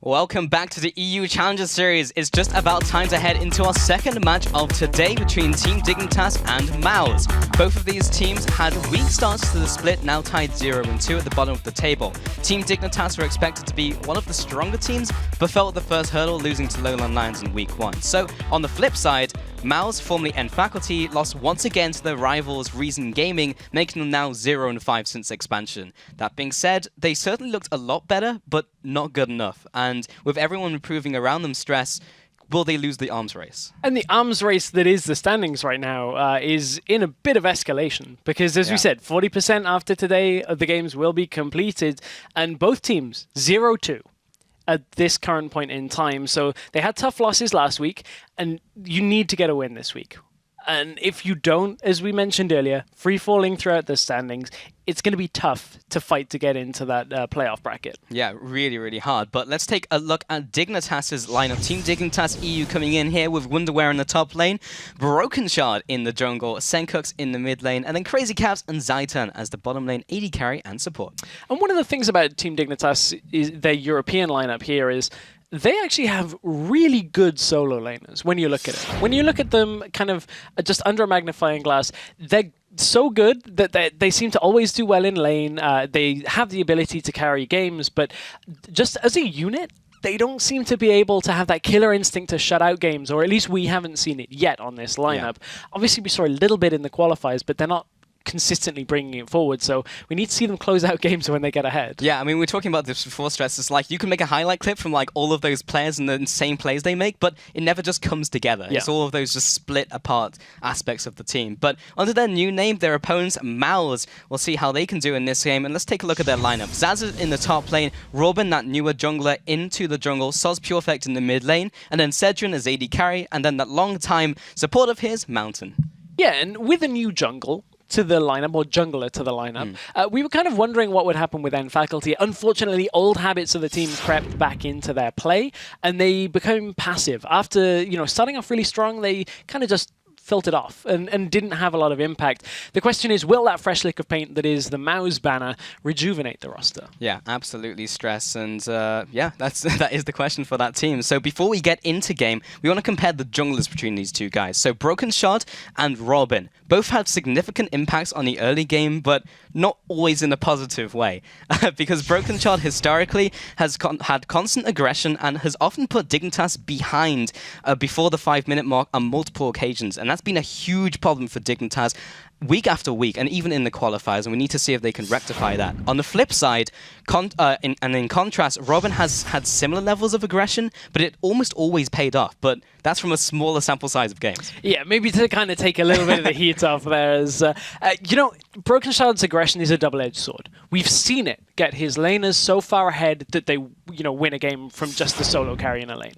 Welcome back to the EU Challenger Series. It's just about time to head into our second match of today between Team Dignitas and Mouse. Both of these teams had weak starts to the split, now tied 0-2 at the bottom of the table. Team Dignitas were expected to be one of the stronger teams, but fell at the first hurdle, losing to Lowland Lions in week 1. So, on the flip side, Mouse, formerly N Faculty, lost once again to their rivals Reason Gaming, making them now 0-5 since expansion. That being said, they certainly looked a lot better, but not good enough. And with everyone improving around them, stress, will they lose the arms race? And the arms race that is the standings right now is in a bit of escalation. Because as we said, 40% after today of the games will be completed. And both teams, 0-2. At this current point in time. So they had tough losses last week, and you need to get a win this week. And if you don't, as we mentioned earlier, free-falling throughout the standings, it's going to be tough to fight to get into that playoff bracket. Yeah, really, really hard. But let's take a look at Dignitas' lineup. Team Dignitas EU coming in here with Wonderware in the top lane, Broken Shard in the jungle, Senkux in the mid lane, and then Crazy Caps and Zaitan as the bottom lane AD carry and support. And one of the things about Team Dignitas, is their European lineup here, is they actually have really good solo laners when you look at it. When you look at them kind of just under a magnifying glass, they're so good that they seem to always do well in lane. They have the ability to carry games, but just as a unit, they don't seem to be able to have that killer instinct to shut out games, or at least we haven't seen it yet on this lineup. Obviously, we saw a little bit in the qualifiers, but they're not consistently bringing it forward, so we need to see them close out games when they get ahead. Yeah, I mean, we were talking about this before, Stress. It's like you can make a highlight clip from like all of those players and the insane plays they make, but it never just comes together. It's all of those just split apart aspects of the team. But under their new name, their opponents, Mouse, we'll see how they can do in this game. And let's take a look at their lineup. Zaz in the top lane, Robin, that newer jungler, into the jungle, Soz Pure Effect in the mid lane, and then Cedrin as AD carry, and then that long time support of his, Mountain. Yeah, and with a new jungle to the lineup, or jungler to the lineup, we were kind of wondering what would happen with N Faculty. Unfortunately, old habits of the team crept back into their play, and they became passive. After, starting off really strong, they kind of just filtered off and didn't have a lot of impact. The question is, will that fresh lick of paint that is the Mouse banner rejuvenate the roster? Yeah, absolutely, Stress. And that is the question for that team. So before we get into game, we want to compare the junglers between these two guys. So Broken Shard and Robin both had significant impacts on the early game, but not always in a positive way. Because Broken Shard historically has had constant aggression and has often put Dignitas behind before the 5-minute mark on multiple occasions. And that's been a huge problem for Dignitas week after week, and even in the qualifiers, and we need to see if they can rectify that. On the flip side, in contrast, Robin has had similar levels of aggression, but it almost always paid off. But that's from a smaller sample size of games. Yeah, maybe to kind of take a little bit of the heat off there. As, Broken Shard's aggression is a double-edged sword. We've seen it get his laners so far ahead that they, win a game from just the solo carry in a lane,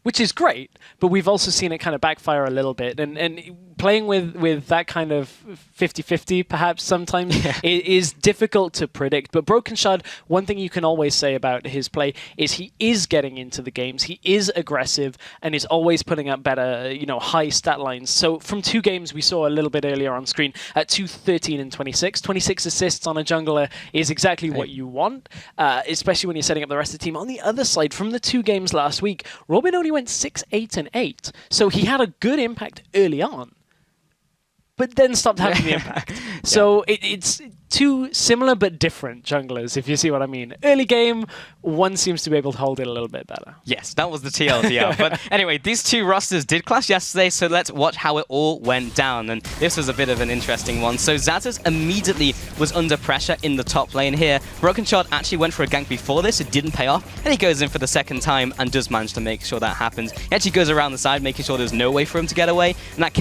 which is great, but we've also seen it kind of backfire a little bit. And playing with that kind of 50-50 perhaps sometimes is difficult to predict. But Broken Shard, one thing you can always say about his play is he is getting into the games, he is aggressive, and is always putting up better, high stat lines. So from 2 games we saw a little bit earlier on screen, at 13 and 26. 26 assists on a jungler is exactly what you want, especially when you're setting up the rest of the team. On the other side, from the 2 games last week, Robin only went 6, 8, and 8. So he had a good impact early on, but then stopped having the impact. So it's 2 similar but different junglers, if you see what I mean. Early game, one seems to be able to hold it a little bit better. Yes, that was the TLDR. But anyway, these 2 rosters did clash yesterday, so let's watch how it all went down. And this was a bit of an interesting one. So Zazas immediately was under pressure in the top lane here. Broken Shard actually went for a gank before this, it didn't pay off, and he goes in for the second time and does manage to make sure that happens. He actually goes around the side, making sure there's no way for him to get away,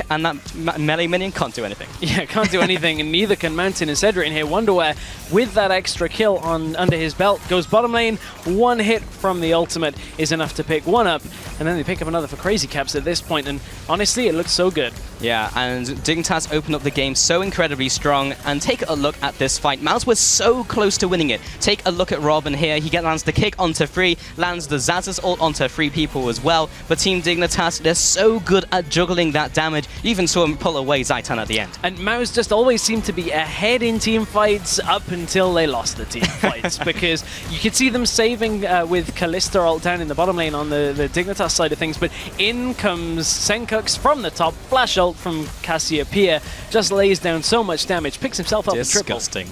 and that melee minion can't do anything. Yeah, can't do anything, and neither can Mountain and Cedric here. Wonderware, with that extra kill under his belt, goes bottom lane. 1 hit from the ultimate is enough to pick 1 up, and then they pick up another for Crazy Caps at this point, and honestly, it looks so good. Yeah, and Dignitas opened up the game so incredibly strong, and take a look at this fight. Mouse was so close to winning it. Take a look at Robin here. He lands the kick onto 3, lands the Zazas ult onto 3 people as well, but Team Dignitas, they're so good at juggling that damage. You even saw him pull away Zaitan at the end. And Mouse just always seemed to be ahead in team fights up until they lost the team fights, because you could see them saving with Kalista ult down in the bottom lane on the Dignitas side of things, but in comes Senkux from the top, flash ult from Cassiopeia, just lays down so much damage, picks himself up a triple. Disgusting.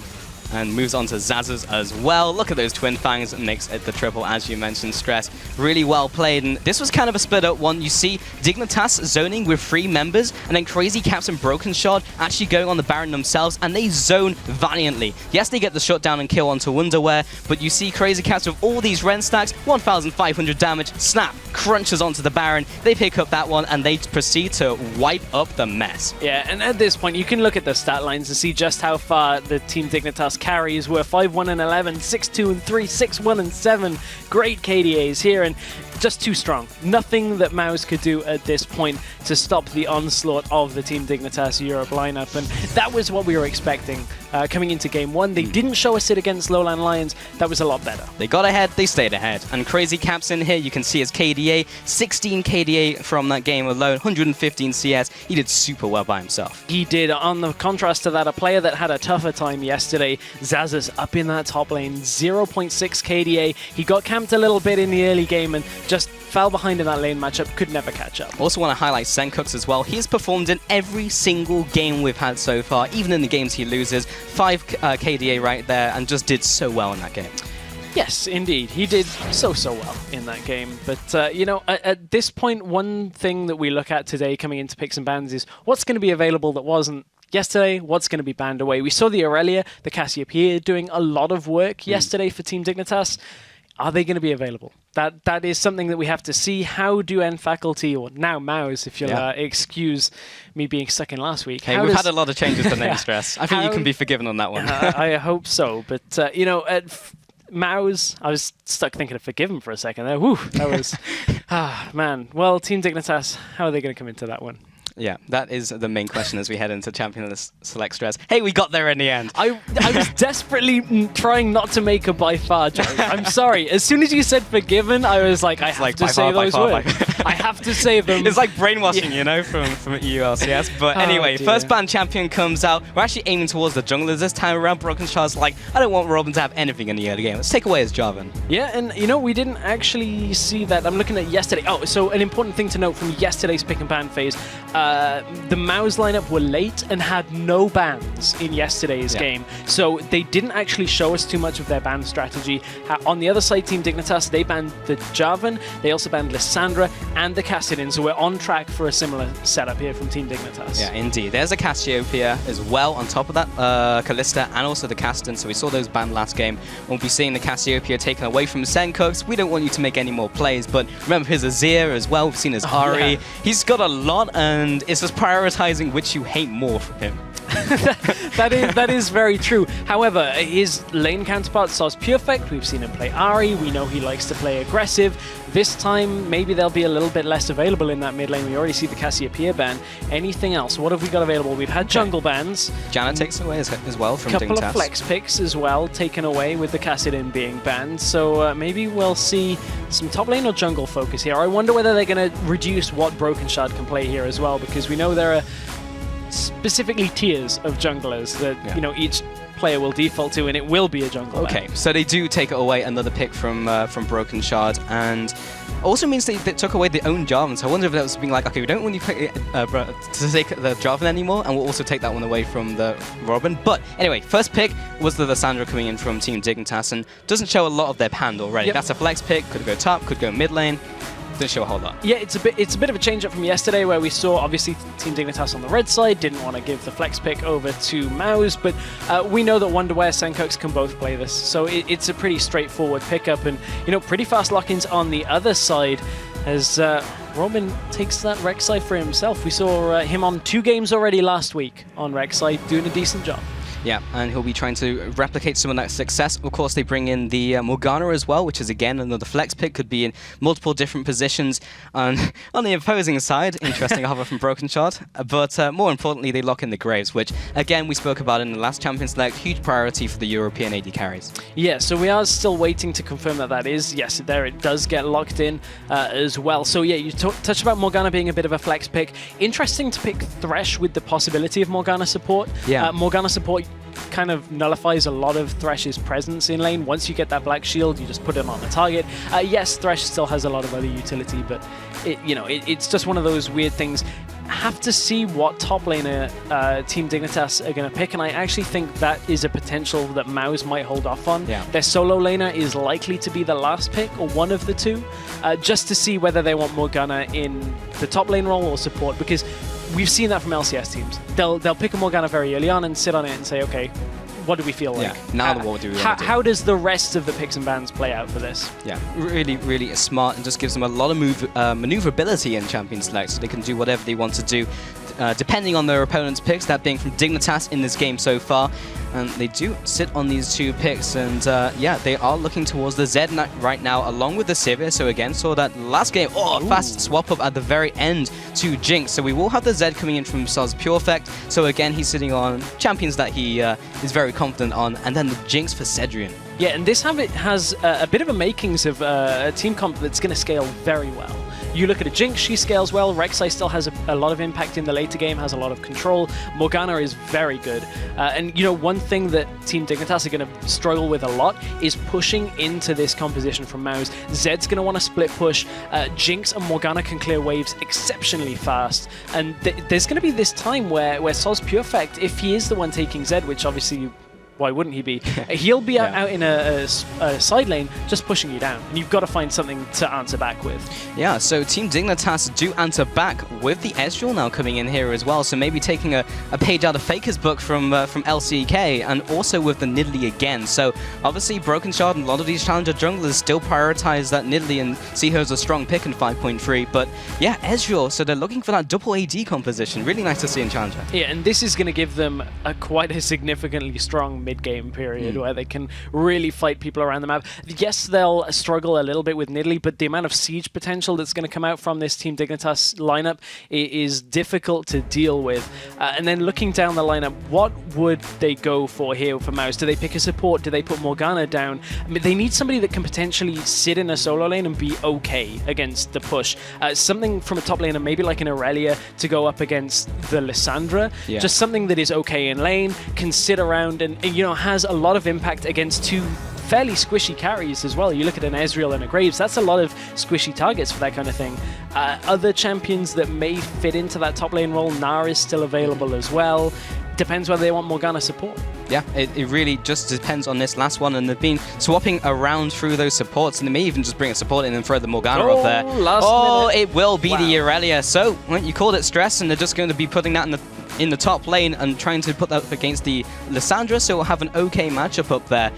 And moves on to Zazas as well. Look at those twin fangs and makes it the triple, as you mentioned, Stress. Really well played, and this was kind of a split up one. You see Dignitas zoning with 3 members, and then Crazy Caps and Broken Shard actually going on the Baron themselves, and they zone valiantly. Yes, they get the shutdown and kill onto Wonderwear, but you see Crazy Caps with all these Ren stacks, 1,500 damage, snap, crunches onto the Baron. They pick up that one, and they proceed to wipe up the mess. Yeah, and at this point, you can look at the stat lines to see just how far the Team Dignitas carries were. 5-1 and 11, 6-2 and 3, 6-1 and 7. Great KDAs here, and just too strong. Nothing that Mouse could do at this point to stop the onslaught of the Team Dignitas Europe lineup, and that was what we were expecting coming into Game 1. They didn't show us it against Lowland Lions. That was a lot better. They got ahead, they stayed ahead. And Crazy Caps in here, you can see his KDA, 16 KDA from that game alone, 115 CS. He did super well by himself. He did. On the contrast to that, a player that had a tougher time yesterday, Zazas up in that top lane, 0.6 KDA. He got camped a little bit in the early game and just fell behind in that lane matchup, could never catch up. Also want to highlight Senkux as well. He's performed in every single game we've had so far, even in the games he loses. 5 KDA right there, and just did so well in that game. Yes, indeed. He did so well in that game. But, you know, at this point, one thing that we look at today coming into picks and bans is what's going to be available that wasn't yesterday, what's going to be banned away. We saw the Aurelia, the Cassiopeia doing a lot of work yesterday for Team Dignitas. Are they going to be available? That is something that we have to see. How do N Faculty, or now Mouse, if you'll excuse me being stuck in last week. Hey, we've had a lot of changes to name Stress. I think you can be forgiven on that one. I hope so. But, you know, at Mouse, I was stuck thinking of Forgiven for a second there. Whew, that was... man. Well, Team Dignitas, how are they going to come into that one? Yeah, that is the main question as we head into Champion Select Stress. Hey, we got there in the end. I was desperately trying not to make a by far joke. I'm sorry. As soon as you said Forgiven, I was like, I have to say those words. I have to say them. It's like brainwashing, you know, from EUCS. But anyway, first band champion comes out. We're actually aiming towards the junglers this time around. Broken Shard's like, I don't want Robin to have anything in the early game. Let's take away his Jarvan. Yeah, and you know, we didn't actually see that. I'm looking at yesterday. Oh, so an important thing to note from yesterday's pick and ban phase. The Mouse lineup were late and had no bans in yesterday's game, so they didn't actually show us too much of their ban strategy. On the other side, Team Dignitas, they banned the Jarvan, they also banned Lissandra and the Kassadin, so we're on track for a similar setup here from Team Dignitas. Yeah, indeed. There's a Cassiopeia as well on top of that, Kalista and also the Kassadin, so we saw those banned last game. We'll be seeing the Cassiopeia taken away from Senkux. We don't want you to make any more plays, but remember his Azir as well. We've seen his Ahri. Yeah. He's got a lot, and it's just prioritizing which you hate more from him. that is very true. However, his lane counterpart, Soz Perfect, we've seen him play Ahri. We know he likes to play aggressive. This time, maybe they'll be a little bit less available in that mid lane. We already see the Cassiopeia ban. Anything else? What have we got available? We've had jungle bans. Janna takes away as well from Dignitas. A couple of flex picks as well taken away with the Kassadin being banned. So maybe we'll see some top lane or jungle focus here. I wonder whether they're going to reduce what Broken Shard can play here as well, because we know there are specifically tiers of junglers that you know each player will default to, and it will be a jungle. Okay, so they do take away another pick from Broken Shard, and also means they took away their own Jarvan. So I wonder if that was being like, okay, we don't want you to take the Jarvan anymore, and we'll also take that one away from the Robin. But anyway, first pick was the Lissandra coming in from Team Dignitas, and doesn't show a lot of their hand already. That's a flex pick. Could go top, could go mid lane. Didn't show a whole lot. Yeah, it's a bit of a change up from yesterday, where we saw obviously Team Dignitas on the red side didn't want to give the flex pick over to Mouse, but we know that Wonderwear, Senkux can both play this, so it's a pretty straightforward pickup, and you know, pretty fast lock-ins on the other side as Robin takes that Rek'Sai for himself. We saw him on 2 games already last week on Rek'Sai doing a decent job. Yeah, and he'll be trying to replicate some of that success. Of course, they bring in the Morgana as well, which is again another flex pick, could be in multiple different positions. And on the opposing side, interesting hover from Broken Shard. But more importantly, they lock in the Graves, which again we spoke about in the last Champion Select, huge priority for the European AD carries. Yeah, so we are still waiting to confirm that is. Yes, there it does get locked in as well. So yeah, you touched about Morgana being a bit of a flex pick. Interesting to pick Thresh with the possibility of Morgana support. Yeah. Morgana support kind of nullifies a lot of Thresh's presence in lane. Once you get that black shield, you just put him on the target. Yes, Thresh still has a lot of other utility, but it's just one of those weird things. Have to see what top laner Team Dignitas are going to pick, and I actually think that is a potential that Mouse might hold off on. Yeah. Their solo laner is likely to be the last pick, or one of the two, just to see whether they want Morgana in the top lane role or support, because we've seen that from LCS teams. They'll pick a Morgana very early on and sit on it and say, okay, what do we feel like? Yeah, now what do we want to do? How does the rest of the picks and bans play out for this? Yeah, really, really smart, and just gives them a lot of maneuverability in Champion Select, so they can do whatever they want to do, depending on their opponent's picks, that being from Dignitas in this game so far. And they do sit on these two picks, and yeah, they are looking towards the Zed right now, along with the Sivir. So again, saw that last game, fast swap up at the very end to Jinx. So we will have the Zed coming in from Soz Pure Effect. So again, he's sitting on champions that he is very confident on, and then the Jinx for Cedrian. Yeah, and this has a bit of a makings of a team comp that's going to scale very well. You look at a Jinx, she scales well. Rek'Sai still has a lot of impact in the later game, has a lot of control. Morgana is very good. And one thing that Team Dignitas are going to struggle with a lot is pushing into this composition from Mouse. Zed's going to want to split push. Jinx and Morgana can clear waves exceptionally fast. And there's going to be this time where Soz Pure Effect, if he is the one taking Zed, which obviously why wouldn't he be? He'll be out in a side lane just pushing you down, and you've got to find something to answer back with. Yeah, so Team Dignitas do answer back with the Ezreal now coming in here as well, so maybe taking a page out of Faker's book from LCK, and also with the Nidalee again. So obviously Broken Shard and a lot of these challenger junglers still prioritize that Nidalee and see her as a strong pick in 5.3, but yeah, Ezreal, so they're looking for that double AD composition. Really nice to see in challenger. Yeah, and this is going to give them quite a significantly strong mid-game period where they can really fight people around the map. Yes, they'll struggle a little bit with Nidalee, but the amount of siege potential that's going to come out from this Team Dignitas lineup is difficult to deal with. And then looking down the lineup, what would they go for here for Mouse? Do they pick a support? Do they put Morgana down? I mean, they need somebody that can potentially sit in a solo lane and be okay against the push. Something from a top laner, maybe like an Aurelia, to go up against the Lissandra. Yeah. Just something that is okay in lane, can sit around and has a lot of impact against two fairly squishy carries as well. You look at an Ezreal and a Graves, that's a lot of squishy targets for that kind of thing. Other champions that may fit into that top lane role, Nara is still available as well. Depends whether they want Morgana support. Yeah, it really just depends on this last one, and they've been swapping around through those supports, and they may even just bring a support in and throw the Morgana up there. Last minute. It will be the Aurelia. So you called it stress, and they're just going to be putting that in the top lane and trying to put that up against the Lissandra, so we'll have an okay matchup up there.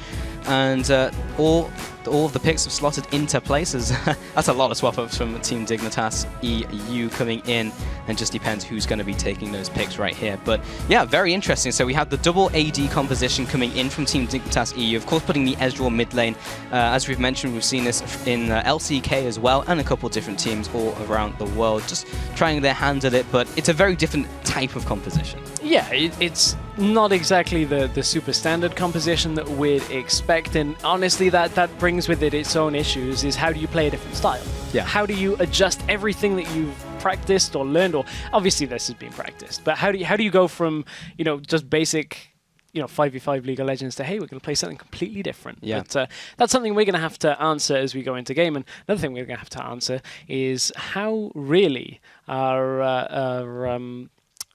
And all of the picks have slotted into places. That's a lot of swap-ups from Team Dignitas EU coming in, and just depends who's going to be taking those picks right here. But yeah, very interesting. So we have the double AD composition coming in from Team Dignitas EU, of course putting the Ezreal mid lane. As we've mentioned, we've seen this in LCK as well, and a couple of different teams all around the world just trying their hand at it, but it's a very different type of composition. Yeah, it's not exactly the super standard composition that we'd expect, and honestly that brings with it its own issues. Is how do you play a different style? Yeah. How do you adjust everything that you've practiced or learned, or obviously this has been practiced, but how do you go from just basic 5v5 League of Legends to, hey, we're going to play something completely different? Yeah. But that's something we're going to have to answer as we go into game. And another thing we're going to have to answer is how really our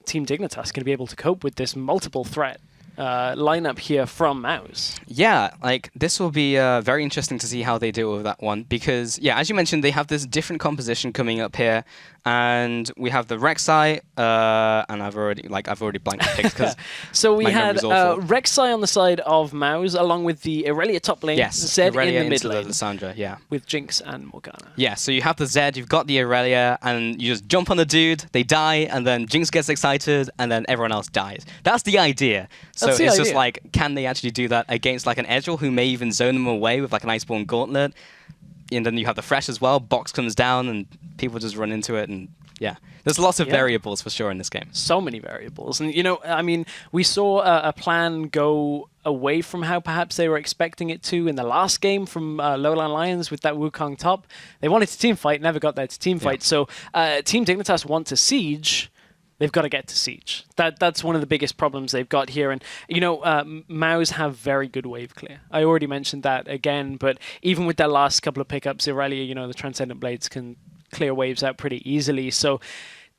Team Dignitas going to be able to cope with this multiple threat lineup here from Mouse. Yeah, this will be very interesting to see how they deal with that one, because yeah, as you mentioned, they have this different composition coming up here, And we have the Rek'Sai, and I've already blanked the picks because so we my had memory's awful. Rek'Sai on the side of Mouse, along with the Irelia top lane, Yes, Zed Irelia in the mid into lane, the Lissandra, yeah. with Jinx and Morgana. Yeah, so you have the Zed, you've got the Irelia, and you just jump on the dude, they die, and then Jinx gets excited, and then everyone else dies. That's the idea. So That's the it's just idea. like, can they actually do that against like an Ezreal who may even zone them away with like an Iceborne Gauntlet? And then you have the Thresh as well, Box comes down, and people just run into it, and yeah. There's lots of variables for sure in this game. So many variables. And, I mean, we saw a plan go away from how perhaps they were expecting it to in the last game from Lowland Lions with that Wukong top. They wanted to team fight, never got there to team fight. So Team Dignitas want to siege. They've got to get to siege. That's one of the biggest problems they've got here. And, Mouse have very good wave clear. I already mentioned that again, but even with their last couple of pickups, Irelia, the Transcendent Blades can clear waves out pretty easily. So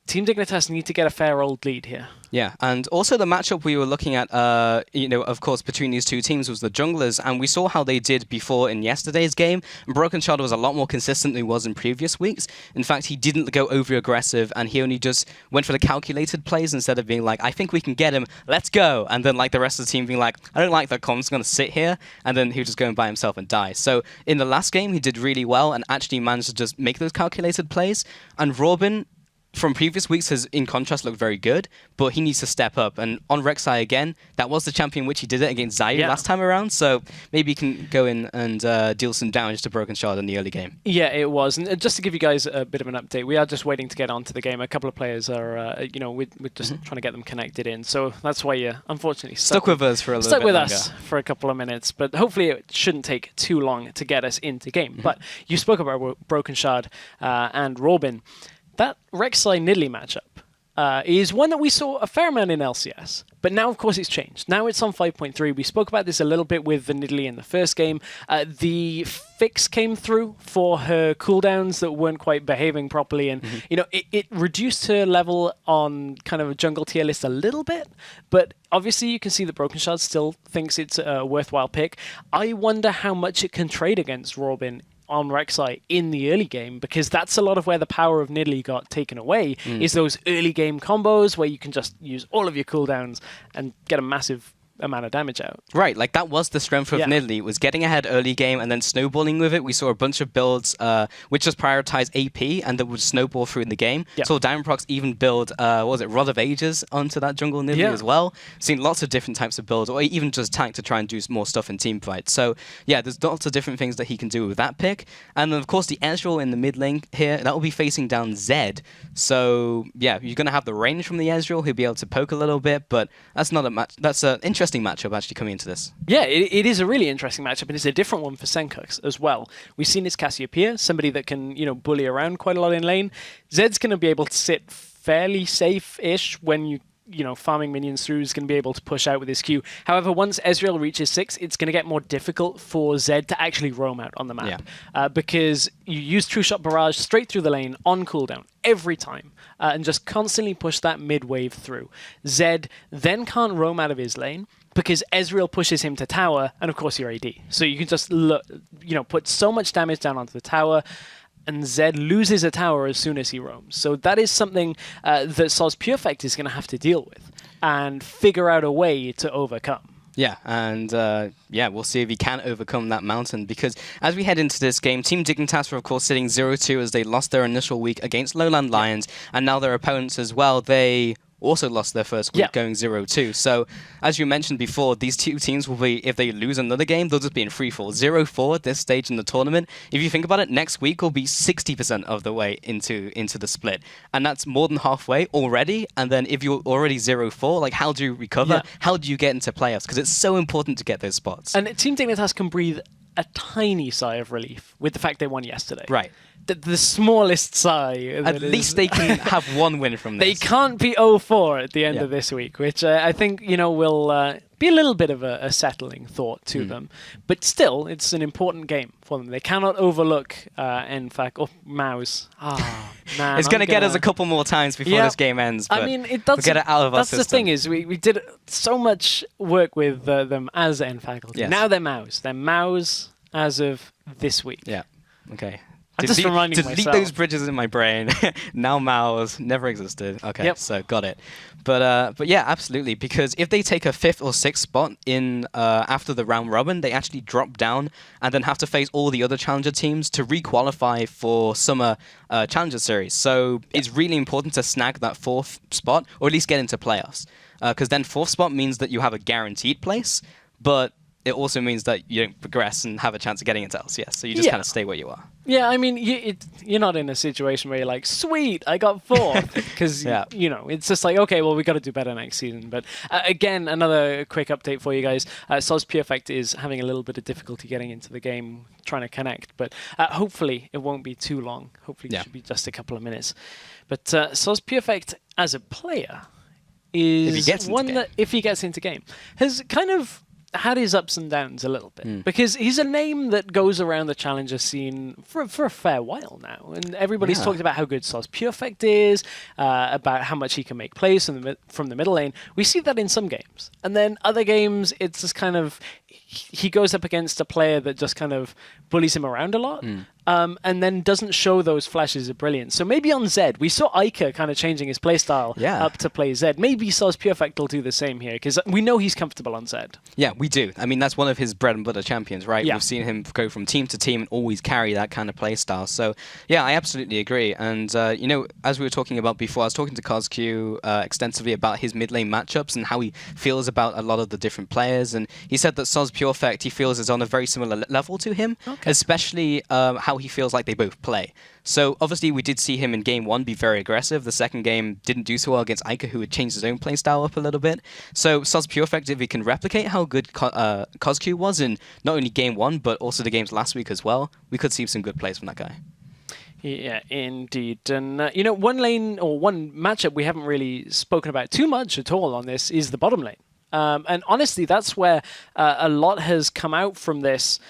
Team Dignitas need to get a fair old lead here. Yeah, and also the matchup we were looking at, of course, between these two teams was the junglers, and we saw how they did before in yesterday's game. Broken Shard was a lot more consistent than he was in previous weeks. In fact, he didn't go over-aggressive, and he only just went for the calculated plays instead of being like, I think we can get him, let's go. And then like the rest of the team being like, I don't like that, I'm just going to sit here, and then he would just go and by himself and die. So in the last game, he did really well and actually managed to just make those calculated plays. And Robin, from previous weeks, has in contrast looked very good, but he needs to step up. And on Rek'Sai again, that was the champion which he did it against Zayu last time around, so maybe he can go in and deal some damage to Broken Shard in the early game. Yeah, it was. And just to give you guys a bit of an update, we are just waiting to get onto the game. A couple of players are, we're just trying to get them connected in, so that's why you're unfortunately stuck with us for a little bit with longer. us for a couple of minutes, but hopefully it shouldn't take too long to get us into game. But you spoke about Broken Shard and Robin. That Rek'Sai Nidalee matchup is one that we saw a fair amount in LCS, but now, of course, it's changed. Now it's on 5.3. We spoke about this a little bit with the Nidalee in the first game. The fix came through for her cooldowns that weren't quite behaving properly, and it reduced her level on kind of a jungle tier list a little bit, but obviously you can see that Broken Shard still thinks it's a worthwhile pick. I wonder how much it can trade against Robin on Rek'Sai in the early game, because that's a lot of where the power of Nidalee got taken away, is those early game combos where you can just use all of your cooldowns and get a massive amount of damage out. Right, like that was the strength of Nidalee, was getting ahead early game and then snowballing with it. We saw a bunch of builds which just prioritized AP and that would snowball through in the game. So Diamondprox even build, Rod of Ages onto that jungle Nidalee as well. Seen lots of different types of builds, or even just tank to try and do more stuff in team fights. So yeah, there's lots of different things that he can do with that pick. And then of course the Ezreal in the mid lane here, that will be facing down Zed. So yeah, you're going to have the range from the Ezreal, he'll be able to poke a little bit, but that's not a match. That's an interesting matchup actually coming into this. Yeah, it is a really interesting matchup, and it's a different one for Senkux as well. We've seen this Cassiopeia, somebody that can, bully around quite a lot in lane. Zed's going to be able to sit fairly safe-ish when farming minions through, is going to be able to push out with his Q. However, once Ezreal reaches 6, it's going to get more difficult for Zed to actually roam out on the map. Because you use True Shot Barrage straight through the lane on cooldown every time, and just constantly push that mid wave through. Zed then can't roam out of his lane, because Ezreal pushes him to tower, and of course you're AD. So you can just put so much damage down onto the tower, and Zed loses a tower as soon as he roams. So that is something that Soz Purefect is going to have to deal with and figure out a way to overcome. Yeah, and we'll see if he can overcome that mountain, because as we head into this game, Team Dignitas were of course sitting 0-2 as they lost their initial week against Lowland Lions, and now their opponents as well, they also lost their first week going 0-2. So, as you mentioned before, these two teams will be, if they lose another game, they'll just be in free fall. 0-4 at this stage in the tournament. If you think about it, next week will be 60% of the way into the split. And that's more than halfway already. And then if you're already 0-4, like how do you recover? How do you get into playoffs? Because it's so important to get those spots. And Team Dignitas can breathe a tiny sigh of relief with the fact they won yesterday. Right. The smallest sigh. At least they can have one win from this. They can't be 0-4 at the end of this week, which I think, will be a little bit of a settling thought to them. But still, it's an important game for them. They cannot overlook, in fact, Mouse. Man, it's going to get us a couple more times before this game ends. But we'll get it out of our system. That's the thing, is we did so much work with them as N faculty. Now they're Mouse. They're Mouse as of this week. Yeah. Okay. I'm just reminding delete myself. those bridges in my brain. Now Mouse never existed. Okay, so got it. But yeah, absolutely. Because if they take a 5th or 6th spot in after the round robin, they actually drop down and then have to face all the other challenger teams to re-qualify for summer challenger series. So it's really important to snag that 4th spot or at least get into playoffs. Because then 4th spot means that you have a guaranteed place, but it also means that you don't progress and have a chance of getting into LCS. So you just kind of stay where you are. Yeah, I mean, you're not in a situation where you're like, sweet, I got 4th. Because, you know, it's just like, okay, well, we got to do better next season. But again, another quick update for you guys. Soz Perfect is having a little bit of difficulty getting into the game, trying to connect. But hopefully it won't be too long. Hopefully it should be just a couple of minutes. But Soz Perfect, as a player, is one that, if he gets into game, has kind of had his ups and downs a little bit, because he's a name that goes around the challenger scene for a fair while now, and everybody's talked about how good Soz Perfect is, about how much he can make plays from the middle lane. We see that in some games, and then other games it's just kind of he goes up against a player that just kind of bullies him around a lot. And then doesn't show those flashes of brilliance. So maybe on Zed, we saw Iker kind of changing his playstyle up to play Zed. Maybe Soz Perfect will do the same here, because we know he's comfortable on Zed. Yeah, we do. I mean, that's one of his bread and butter champions, right? We've seen him go from team to team and always carry that kind of playstyle. So, yeah, I absolutely agree. And, you know, as we were talking about before, I was talking to CosQ extensively about his mid lane matchups and how he feels about a lot of the different players. And he said that Soz Perfect, he feels, is on a very similar level to him, especially how he feels like they both play. So obviously we did see him in game 1 be very aggressive. The second game didn't do so well against Iker, who had changed his own playstyle up a little bit. So Soz Perfect, if he can replicate how good CosQ was in not only game 1 but also the games last week as well, we could see some good plays from that guy. Yeah, indeed. And, you know, one lane or one matchup we haven't really spoken about too much at all on this is the bottom lane. And honestly, that's where a lot has come out from this.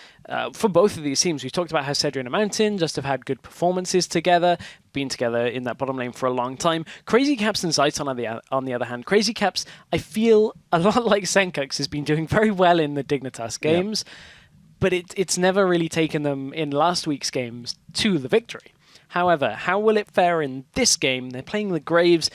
For both of these teams, we talked about how Cedric and Mountain just have had good performances together, been together in that bottom lane for a long time. Crazy Caps and Zaiton on the other hand. Crazy Caps, I feel a lot like Senkux, has been doing very well in the Dignitas games, but it's never really taken them in last week's games to the victory. However, how will it fare in this game? They're playing the Graves,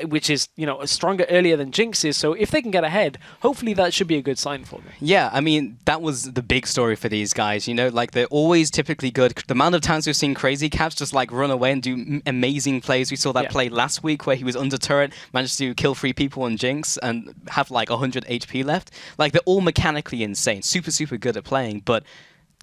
which is, you know, stronger earlier than Jinx is. So if they can get ahead, hopefully that should be a good sign for them. Yeah, I mean, that was the big story for these guys. You know, like they're always typically good. The amount of times we've seen Crazy Caps just like run away and do amazing plays. We saw that play last week where he was under turret, managed to kill 3 people on Jinx and have like 100 HP left. Like they're all mechanically insane, super, super good at playing, but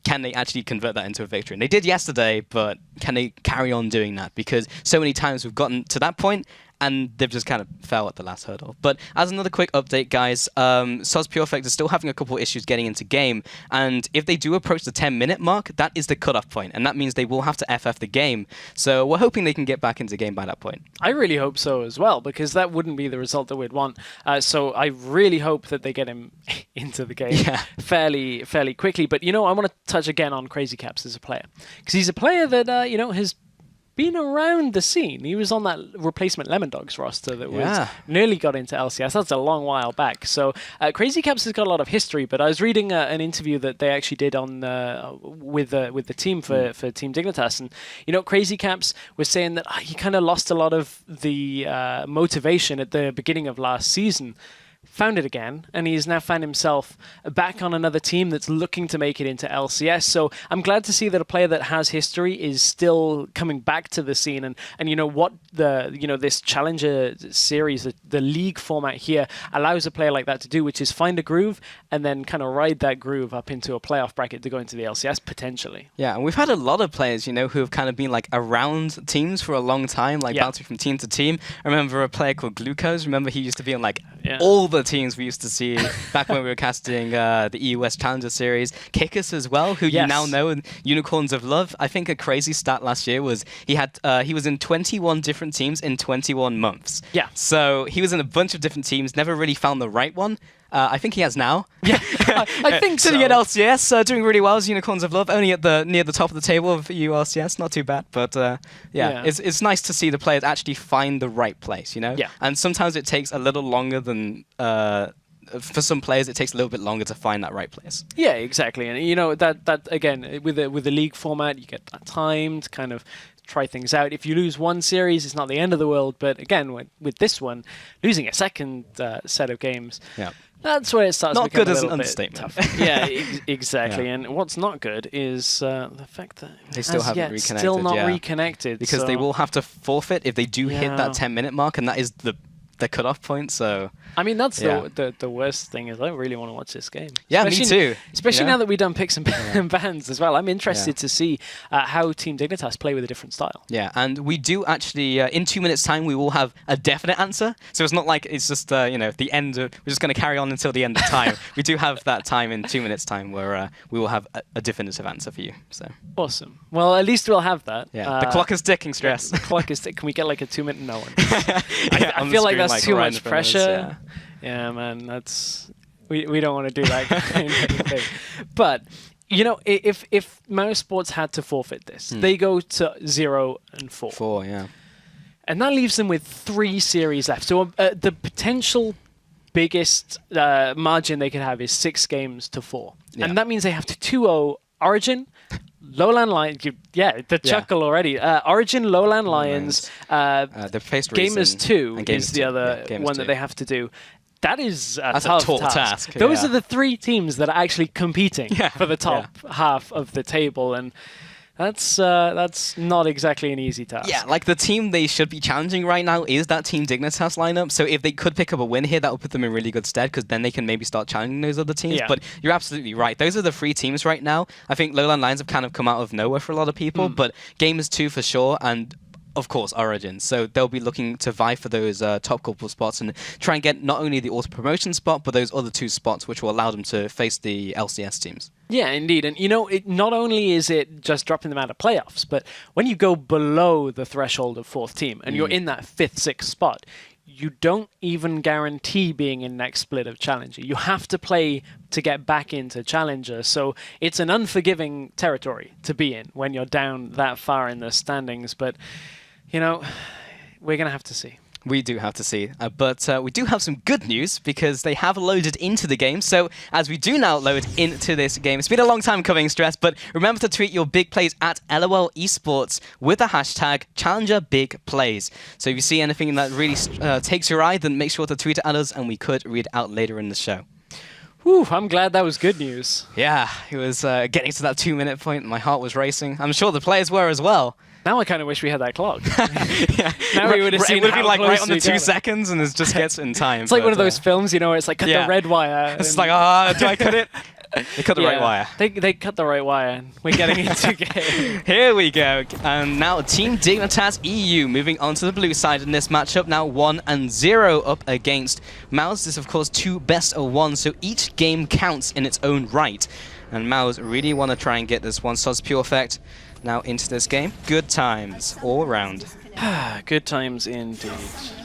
can they actually convert that into a victory? And they did yesterday, but can they carry on doing that? Because so many times we've gotten to that point and they've just kind of fell at the last hurdle. But as another quick update, guys, Soz Perfect is still having a couple issues getting into game. And if they do approach the 10-minute mark, that is the cutoff point. And that means they will have to FF the game. So we're hoping they can get back into game by that point. I really hope so as well, because that wouldn't be the result that we'd want. So I really hope that they get him into the game fairly quickly. But, you know, I want to touch again on Crazy Caps as a player. Because he's a player that, you know, has been around the scene. He was on that replacement Lemon Dogs roster that was nearly got into LCS. That's a long while back. So Crazy Caps has got a lot of history, but I was reading an interview that they actually did on with the team for Team Dignitas, and you know, Crazy Caps was saying that he kind of lost a lot of the motivation at the beginning of last season. Found it again, and he's now found himself back on another team that's looking to make it into LCS. So I'm glad to see that a player that has history is still coming back to the scene, and you know what, this Challenger series, the league format here allows a player like that to do, which is find a groove and then kind of ride that groove up into a playoff bracket to go into the LCS potentially. Yeah, and we've had a lot of players, you know, who have kind of been like around teams for a long time, like bouncing from team to team. I remember a player called Glucose. Remember, he used to be on like all the teams we used to see back when we were casting the EUS Challenger Series. Kickus as well, who you now know in Unicorns of Love. I think a crazy stat last year was he was in 21 different teams in 21 months. Yeah. So he was in a bunch of different teams, never really found the right one. I think he has now. Yeah, I think so. Sitting at LCS, doing really well as Unicorns of Love, only at near the top of the table of EUCS, not too bad. But it's nice to see the players actually find the right place, you know? Yeah. And sometimes it takes a little longer than for some players, it takes a little bit longer to find that right place. Yeah, exactly. And you know that again with the league format, you get that time to kind of try things out. If you lose one series, it's not the end of the world. But again, with this one, losing a second set of games, that's where it starts. Not to become good a as an little bit understatement. tough. Yeah, exactly. And what's not good is the fact that they still haven't reconnected. Still not reconnected because they will have to forfeit if they do hit that 10-minute mark, and that is the cutoff point. So I mean, that's the worst thing is I really want to watch this game. Yeah, me too. Especially now that we've done picks and bans as well. I'm interested to see how Team Dignitas play with a different style. Yeah, and we do actually, in 2 minutes' time, we will have a definite answer. So it's not like it's just, the end of, we're just going to carry on until the end of time. We do have that time in 2 minutes' time where we will have a definitive answer for you. So awesome. Well, at least we'll have that. Yeah, the clock is ticking, Stress. The clock is ticking. Can we get like a 2 minute no one? I feel like that's too much pressure. Yeah, man, that's we don't want to do that kind of thing. But you know, if Mousesports had to forfeit this, they go to 0-4. 4, yeah. And that leaves them with 3 series left. So the potential biggest margin they could have is 6 games to 4, and that means they have to 2-0 Origin. Lowland Lions, chuckle already. Origin, Lowland Lions, the faced Gamers 2 is the other one that they have to do. That is a tough task. Those are the 3 teams that are actually competing for the top half of the table, and that's not exactly an easy task. Yeah, like the team they should be challenging right now is that Team Dignitas lineup. So if they could pick up a win here, that would put them in really good stead, because then they can maybe start challenging those other teams. Yeah. But you're absolutely right. Those are the 3 teams right now. I think Lowland Lions have kind of come out of nowhere for a lot of people, but Gamers 2 for sure, and of course, Origin. So they'll be looking to vie for those top couple spots and try and get not only the auto promotion spot, but those other 2 spots, which will allow them to face the LCS teams. Yeah, indeed. And, you know, not only is it just dropping them out of playoffs, but when you go below the threshold of 4th team and you're in that 5th, 6th spot, you don't even guarantee being in next split of Challenger. You have to play to get back into Challenger. So it's an unforgiving territory to be in when you're down that far in the standings. But, you know, we're going to have to see. We do have to see, but we do have some good news because they have loaded into the game. So as we do now load into this game, it's been a long time coming, Stress, but remember to tweet your big plays at LOL Esports with the hashtag #BigPlays. So if you see anything that really takes your eye, then make sure to tweet it at us and we could read it out later in the show. Whew, I'm glad that was good news. Yeah, it was getting to that 2 minute point. My heart was racing. I'm sure the players were as well. Now I kind of wish we had that clock. Now we would have seen it would be like right on the we 2 seconds, and it just gets in time. It's like one of those films, you know, where it's like cut the red wire. It's like, do I cut it? They cut the right wire. They cut the right wire, and we're getting into game. Here we go. And now Team Dignitas EU moving on to the blue side in this matchup. Now 1-0 up against Mouse. This, of course, 2 best of 1, so each game counts in its own right. And Mouse really want to try and get this 1 Sods Pure effect now into this game. Good times all around. Good times indeed.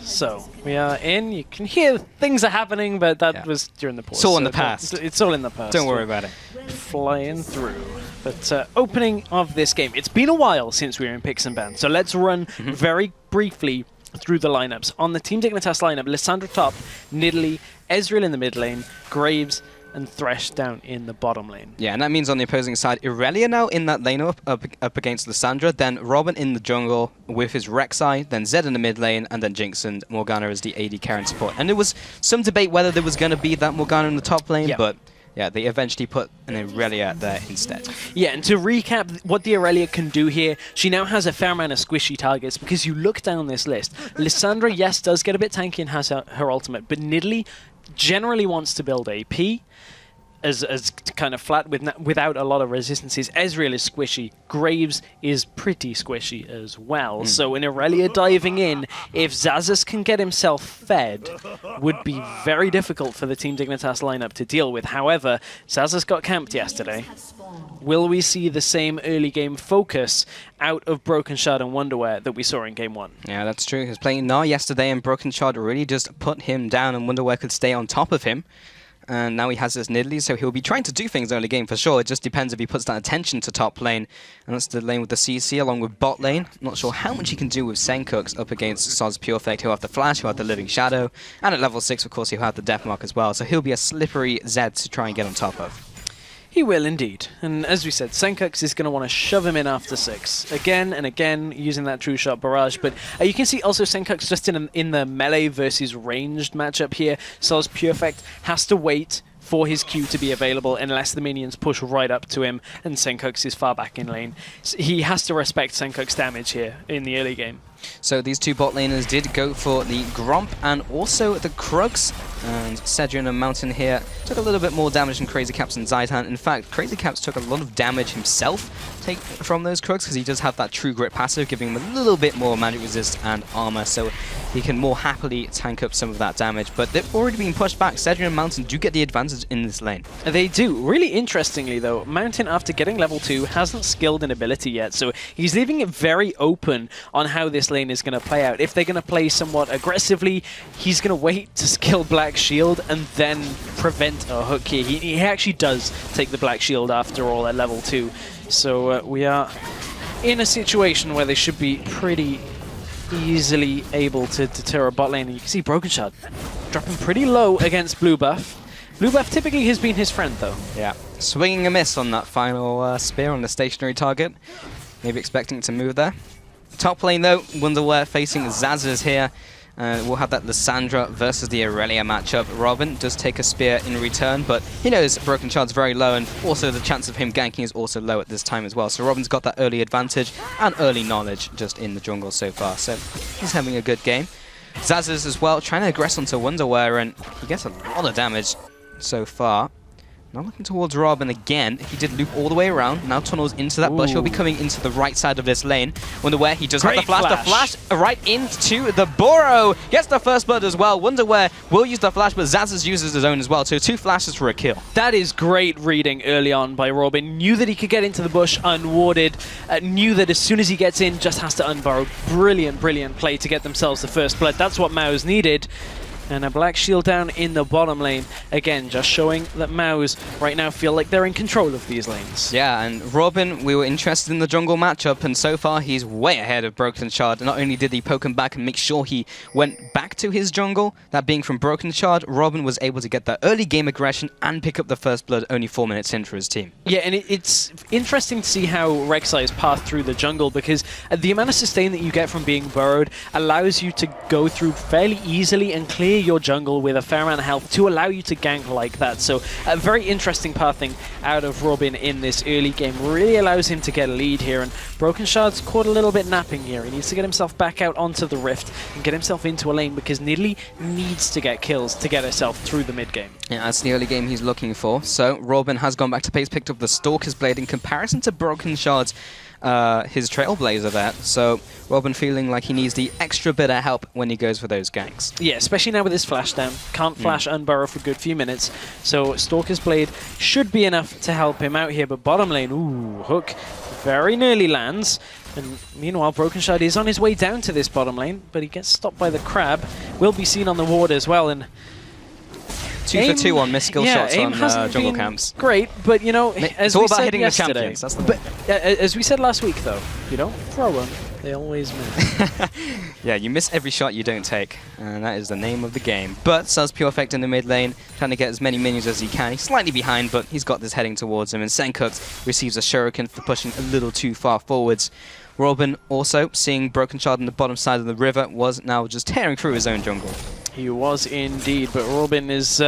So we are in. You can hear things are happening, but that was during the pause. It's all in the past. It's all in the past. Don't worry about it. Flying through. But opening of this game. It's been a while since we were in picks and bans, so let's run very briefly through the lineups. On the Team Dignitas lineup, Lissandra top, Nidalee, Ezreal in the mid lane, Graves, and Thresh down in the bottom lane. Yeah, and that means on the opposing side, Irelia now in that lane up against Lissandra, then Robin in the jungle with his Rek'Sai, then Zed in the mid lane, and then Jinx and Morgana as the AD carry and support. And there was some debate whether there was going to be that Morgana in the top lane, but yeah, they eventually put an Irelia there instead. Yeah, and to recap what the Irelia can do here, she now has a fair amount of squishy targets, because you look down this list. Lissandra, yes, does get a bit tanky and has her ultimate, but Nidalee generally wants to build AP as kind of flat without a lot of resistances. Ezreal is squishy. Graves is pretty squishy as well. So an Irelia diving in, if Xaxus can get himself fed, would be very difficult for the Team Dignitas lineup to deal with. However, Xaxus got camped yesterday. Will we see the same early game focus out of Broken Shard and Wonderwear that we saw in game 1? Yeah, that's true. He was playing Gnar yesterday, and Broken Shard really just put him down, and Wonderwear could stay on top of him. and now he has this Nidalee, so he'll be trying to do things early game for sure. It just depends if he puts that attention to top lane, and that's the lane with the CC along with bot lane. Not sure how much he can do with Senkux up against Soz's Pure Effect. He'll have the Flash, he'll have the Living Shadow, and at level 6, of course, he'll have the Death Mark as well, so he'll be a slippery Zed to try and get on top of. He will indeed. And as we said, Senkux is going to want to shove him in after 6. Again and again, using that True Shot barrage. But you can see also Senkux just in the melee versus ranged matchup here. Soz's Pure Effect has to wait for his Q to be available unless the minions push right up to him and Senkux is far back in lane. So he has to respect Senkux damage here in the early game. So these two bot laners did go for the Gromp and also the Krugs, and Cedric and Mountain here took a little bit more damage than Crazy Caps and Zaitan. In fact, Crazy Caps took a lot of damage himself from those Krugs because he does have that True Grit passive, giving him a little bit more magic resist and armor, so he can more happily tank up some of that damage. But they've already been pushed back. Cedric and Mountain do get the advantage in this lane. They do. Really interestingly though, Mountain after getting level 2 hasn't skilled an ability yet, so he's leaving it very open on how this lane is going to play out. If they're going to play somewhat aggressively, he's going to wait to skill Black Shield and then prevent a hook here. He actually does take the Black Shield after all at level 2. So we are in a situation where they should be pretty easily able to deter a bot lane. And you can see Broken Shard dropping pretty low against Blue Buff. Blue Buff typically has been his friend though. Yeah. Swinging a miss on that final spear on the stationary target. Maybe expecting it to move there. Top lane though, Wonderwear facing Zazz here. We'll have that Lissandra versus the Aurelia matchup. Robin does take a spear in return, but he knows Broken Shard's very low, and also the chance of him ganking is also low at this time as well. So Robin's got that early advantage and early knowledge just in the jungle so far. So he's having a good game. Zazz as well, trying to aggress onto Wonderwear, and he gets a lot of damage so far. Now looking towards Robin again. He did loop all the way around. Now tunnels into that bush. He'll be coming into the right side of this lane. Wonderwear, he does have the flash. The flash right into the burrow. Gets the first blood as well. Wonderwear will use the flash, but Zazz uses his own as well. So 2 flashes for a kill. That is great reading early on by Robin. Knew that he could get into the bush unwarded. Knew that as soon as he gets in, just has to unburrow. Brilliant, brilliant play to get themselves the first blood. That's what Mouse needed. And a Black Shield down in the bottom lane. Again, just showing that Mouse right now feel like they're in control of these lanes. Yeah, and Robin, we were interested in the jungle matchup, and so far he's way ahead of Broken Shard. Not only did he poke him back and make sure he went back to his jungle, that being from Broken Shard, Robin was able to get that early game aggression and pick up the first blood only 4 minutes in for his team. Yeah, and it's interesting to see how Rek'Sai's path through the jungle, because the amount of sustain that you get from being burrowed allows you to go through fairly easily and clear your jungle with a fair amount of health to allow you to gank like that. So a very interesting pathing out of Robin in this early game. Really allows him to get a lead here, and Broken Shard's caught a little bit napping here. He needs to get himself back out onto the Rift and get himself into a lane, because Nidalee needs to get kills to get herself through the mid game. Yeah, that's the early game he's looking for. So Robin has gone back to base, picked up the Stalker's Blade in comparison to Broken Shard's his Trailblazer there. So Robin feeling like he needs the extra bit of help when he goes for those ganks. Yeah, especially now with his flash down. Can't flash unburrow for a good few minutes. So Stalker's Blade should be enough to help him out here. But bottom lane, ooh, hook very nearly lands. And meanwhile, Broken Shard is on his way down to this bottom lane, but he gets stopped by the crab. Will be seen on the ward as well. And 2 for 2 on missed skill shots on jungle camps. Great, but you know, as it's all we about said hitting yesterday, the champions. That's the but as we said last week, though, you don't throw them; they always miss. Yeah, you miss every shot you don't take, and that is the name of the game. But Soz's Pure Effect in the mid lane, trying to get as many minions as he can. He's slightly behind, but he's got this heading towards him, and Senkux receives a shuriken for pushing a little too far forwards. Robin also, seeing Broken Shard on the bottom side of the river, was now just tearing through his own jungle. He was indeed, but Robin is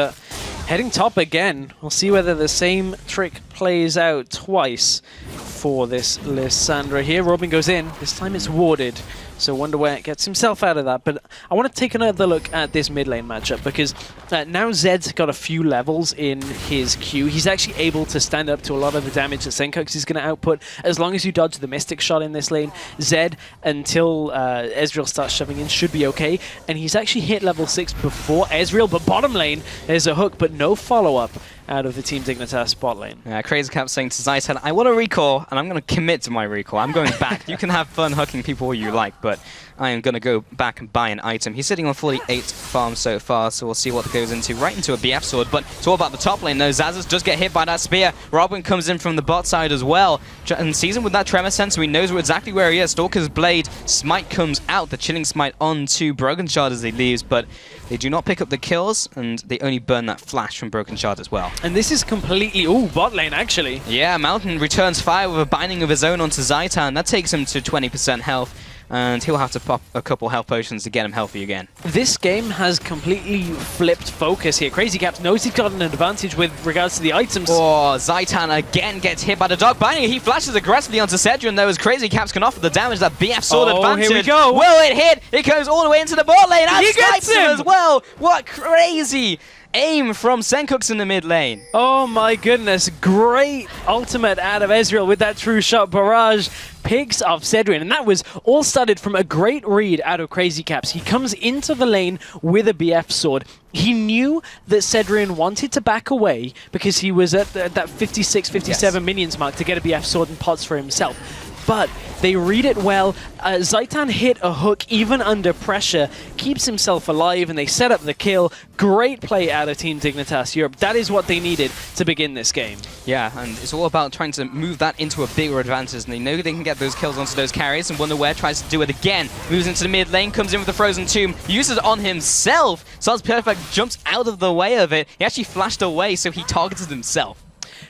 heading top again. We'll see whether the same trick plays out twice for this Lissandra here. Robin goes in. This time it's warded. So Wonderwear gets himself out of that. But I want to take another look at this mid lane matchup, because now Zed's got a few levels in his Q. He's actually able to stand up to a lot of the damage that Senkux is going to output. As long as you dodge the Mystic Shot in this lane, Zed, until Ezreal starts shoving in, should be okay. And he's actually hit level 6 before Ezreal. But bottom lane, there's a hook, but no follow-up. out of the Team Dignitas bot lane. Yeah, Crazy Cap saying to Zaitan, I want to recall, and I'm going to commit to my recall. I'm going back. You can have fun hooking people all you like, but I am going to go back and buy an item. He's sitting on 48 farms so far, so we'll see what goes into. Right into a BF sword, but it's all about the top lane. No, Zazas does get hit by that spear. Robin comes in from the bot side as well, and sees him with that tremor sensor. He knows exactly where he is. Stalker's Blade. Smite comes out. The chilling smite onto Broken Shard as he leaves, but they do not pick up the kills, and they only burn that flash from Broken Shard as well. And this is completely... Ooh, bot lane, actually. Yeah, Mountain returns fire with a binding of his own onto Zaitan. That takes him to 20% health, and he'll have to pop a couple health potions to get him healthy again. This game has completely flipped focus here. Crazy Cap knows he's got an advantage with regards to the items. Oh, Zaitan again gets hit by the dog binding. He flashes aggressively onto Cedric, though, as Crazy Caps can offer the damage. That BF sword advantage. Here we go. Will it hit? It goes all the way into the bot lane. And He gets him as well. What crazy aim from Senkux in the mid lane. Oh my goodness, great ultimate out of Ezreal with that true shot barrage. Picks off Cedric, and that was all started from a great read out of Crazy Caps. He comes into the lane with a BF sword. He knew that Cedric wanted to back away because he was at that 56, 57 minions mark to get a BF sword and pots for himself. But they read it well. Zaitan hit a hook even under pressure, keeps himself alive, and they set up the kill. Great play out of Team Dignitas Europe. That is what they needed to begin this game. Yeah, and it's all about trying to move that into a bigger advantage, and they know they can get those kills onto those carries, and Wonderware tries to do it again. Moves into the mid lane, comes in with the Frozen Tomb, uses it on himself. Stars Perfect jumps out of the way of it. He actually flashed away, so he targeted himself.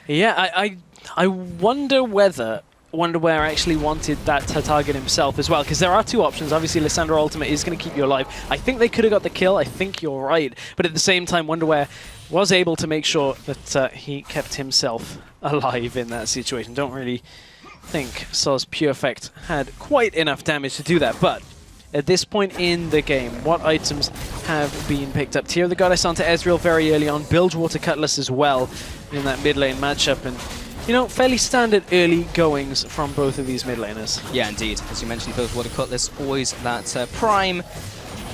Yeah, I wonder whether Wonderware actually wanted that to target himself as well, because there are two options. Obviously, Lissandra Ultimate is going to keep you alive. I think they could have got the kill. I think you're right. But at the same time, Wonderware was able to make sure that he kept himself alive in that situation. Don't really think Stars Perfect had quite enough damage to do that, but at this point in the game, what items have been picked up? Tear of the Goddess onto Ezreal very early on, Bilgewater Cutlass as well in that mid lane matchup, and you know, fairly standard early goings from both of these mid laners. Yeah, indeed. As you mentioned, Bilgewater Cutlass, always that prime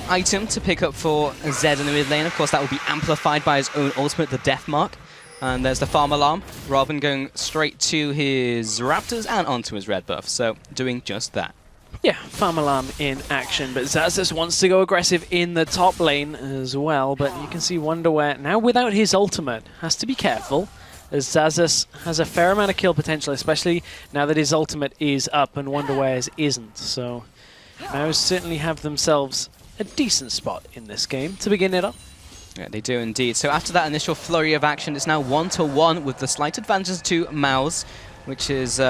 item to pick up for Zed in the mid lane. Of course, that will be amplified by his own ultimate, the Death Mark. And there's the Farm Alarm. Robin going straight to his Raptors and onto his red buff, so doing just that. Yeah, Farm Alarm in action, but Zazas wants to go aggressive in the top lane as well, but you can see Wonderware now without his ultimate. Has to be careful, as Zazas has a fair amount of kill potential, especially now that his ultimate is up and Wonderware's isn't. So Mouse certainly have themselves a decent spot in this game to begin it up. Yeah, they do indeed. So after that initial flurry of action, it's now 1-1 with the slight advantage to Mouse, which is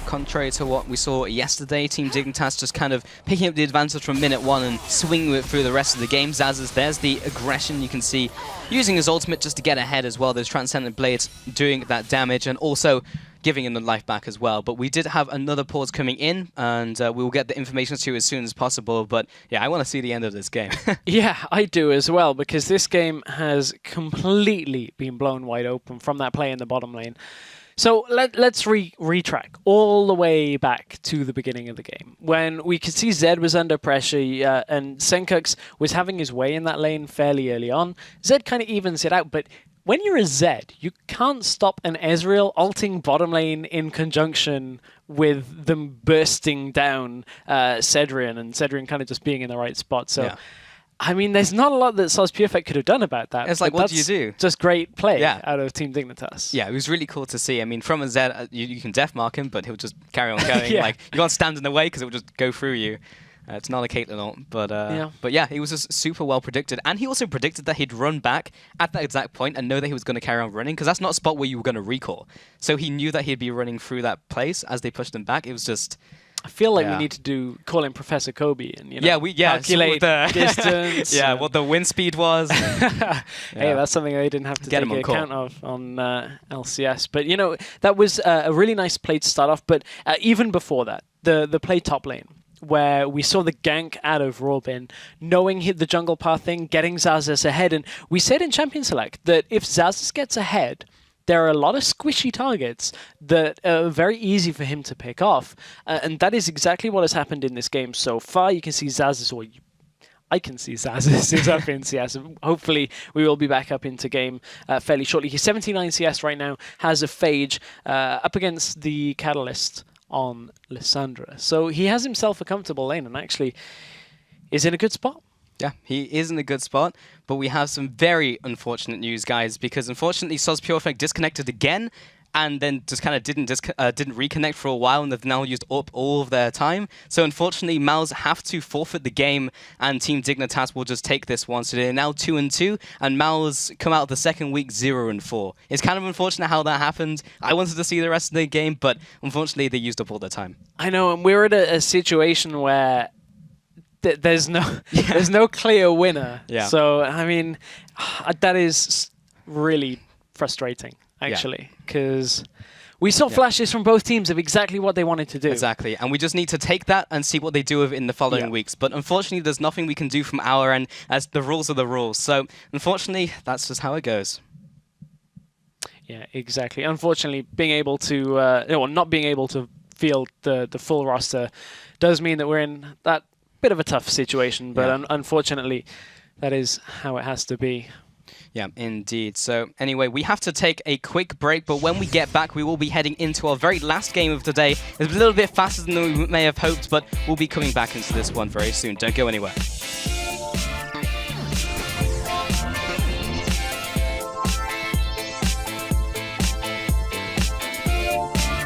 contrary to what we saw yesterday. Team Dignitas just kind of picking up the advantage from minute one and swinging it through the rest of the game. Zazas, there's the aggression you can see, using his ultimate just to get ahead as well. Those Transcendent Blades doing that damage and also giving him the life back as well. But we did have another pause coming in, and we will get the information to you as soon as possible. But yeah, I want to see the end of this game. Yeah, I do as well, because this game has completely been blown wide open from that play in the bottom lane. So let's retrack all the way back to the beginning of the game, when we could see Zed was under pressure and Senkux was having his way in that lane fairly early on. Zed kind of evens it out, but when you're a Zed, you can't stop an Ezreal ulting bottom lane in conjunction with them bursting down Cedric, and Cedric kind of just being in the right spot. So. Yeah. I mean, there's not a lot that Stars Perfect could have done about that. It's like, what do you do? Just great play out of Team Dignitas. Yeah, it was really cool to see. I mean, from a Zed, you can death mark him, but he'll just carry on going. Like, you can't stand in the way because it will just go through you. It's not a Caitlyn ult, but yeah, he was just super well predicted. And he also predicted that he'd run back at that exact point and know that he was going to carry on running, because that's not a spot where you were going to recall. So he knew that he'd be running through that place as they pushed him back. It was just... I feel like we need to call him Professor Kobe and calculate the distance. What the wind speed was. Hey, that's something they didn't have to take account of on LCS. But you know, that was a really nice play to start off. But even before that, the play top lane, where we saw the gank out of Robin, knowing the jungle path thing, getting Zazas ahead, and we said in Champion Select that if Zazas gets ahead, there are a lot of squishy targets that are very easy for him to pick off. And that is exactly what has happened in this game so far. You can see Zazas, I can see Saz is up in CS. Hopefully, we will be back up into game fairly shortly. He's 79 CS right now, has a Phage up against the Catalyst on Lissandra. So he has himself a comfortable lane and actually is in a good spot. Yeah, he is in a good spot, but we have some very unfortunate news, guys, because unfortunately Soz Purefect disconnected again, and then just kind of didn't reconnect for a while, and they've now used up all of their time. So unfortunately, Mouse have to forfeit the game, and Team Dignitas will just take this one. So they're now 2-2, and Mouse come out of the second week 0-4. It's kind of unfortunate how that happened. I wanted to see the rest of the game, but unfortunately, they used up all their time. I know, and we're at a situation where there's no clear winner. Yeah. So I mean, that is really frustrating, actually, because we saw flashes from both teams of exactly what they wanted to do. Exactly, and we just need to take that and see what they do with it in the following weeks. But unfortunately, there's nothing we can do from our end, as the rules are the rules. So unfortunately, that's just how it goes. Yeah, exactly. Unfortunately, being able to, or not being able to field the full roster does mean that we're in that bit of a tough situation, but unfortunately, that is how it has to be. Yeah, indeed. So anyway, we have to take a quick break, but when we get back, we will be heading into our very last game of the day. It's a little bit faster than we may have hoped, but we'll be coming back into this one very soon. Don't go anywhere.